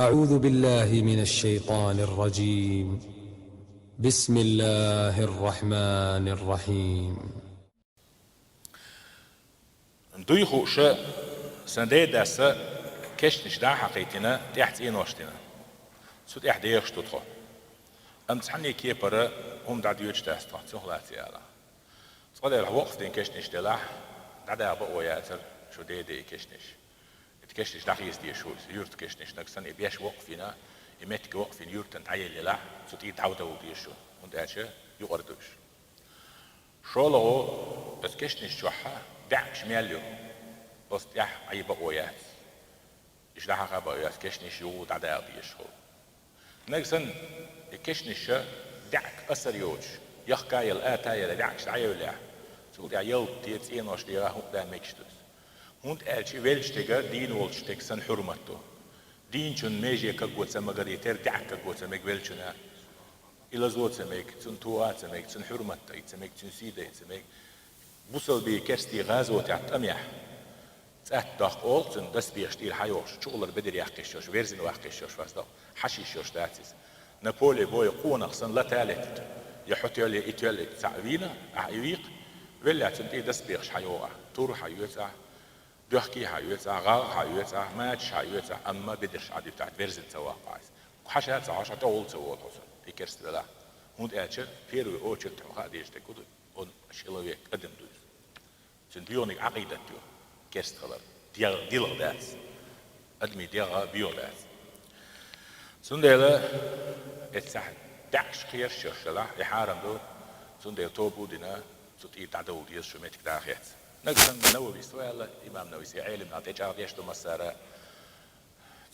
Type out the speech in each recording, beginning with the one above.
أعوذ بالله من الشيطان الرجيم. بسم الله الرحمن الرحيم. دوی خوشه سنده دست کشتش ده حقیقتنا تحت این وشتنا سود احدیش تدخل امتحانی کی پر هم دادیوش دست تحت سهلاتی على صقل الوقت دين کشتش دلح دادا بقوياتر شو ده کشتش كشتش داخل يستي شو يورت كشتش نكسن يبيش وقفنا يمتك وقفين يورت عيل لا سود يتعوده وديشو وند أشياء يقردوش شو لو بس كشتش شوحة دعش مياليو بس يح عيب قويات إيش ده حقا بقويات كشنيش يو دعدا بيشهو نكسن كشنيش دعك أسر يوج يخكا يلقاتا يلدعكش عيو لا سو دع يل تيت إينوش ديرا هم دا ميكشتوس هونت ألشي ويلشتيغا دين ولشتيغ سن حرمتو دين چون ميجي كقوت سمغريتر دعك كقوت سمغ ويلشنا إلا زوت سمغ تن توات سمغ تن حرمتا سمغ تن سيدا سمغ بوصل بي كرستي غازو تعت أميح تأتاق أولتن دس بيشتير حيوش شغل بدري يحقيشوش ويرزن وحقيشوش فاسدو حشيشوش داتيز نابولي بوي قونق سن لا تالت يحط يلي إتيالي تعوينا أعيويق ولا تنتي دس بيش حيوة تور حيوة دوحكي حيوة غاغ حيوة ماتش حيوة أما بدرش عادي بتاعت ويرزن سوا قايس وحشات عشان تقول سوا توصل يكرست لا هون أتشر فيرو أوتشر تبغى ديش تقول on شلويك قدم دوس سنبيونك عقيدة جو كرست خلر ديال داس أدمي ديال بيو داس سندلا اتسح دعش خير شوشلا يحارم دو سندلا توبو دينا سوتي تعدو ديال شو متك داخيت نقصن نووي سؤال إمام نووي سي علم نعطيك عرض يشتو مسارة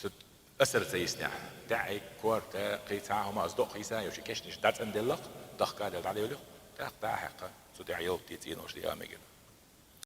سوت أسر سيسنع دعي كورتا قيتاهم أصدق خيسان يوشي كشنش دات اندلق دخ كادل تعدي ولو تاق حقا سوتي عيوب تيتين وش دي آميجن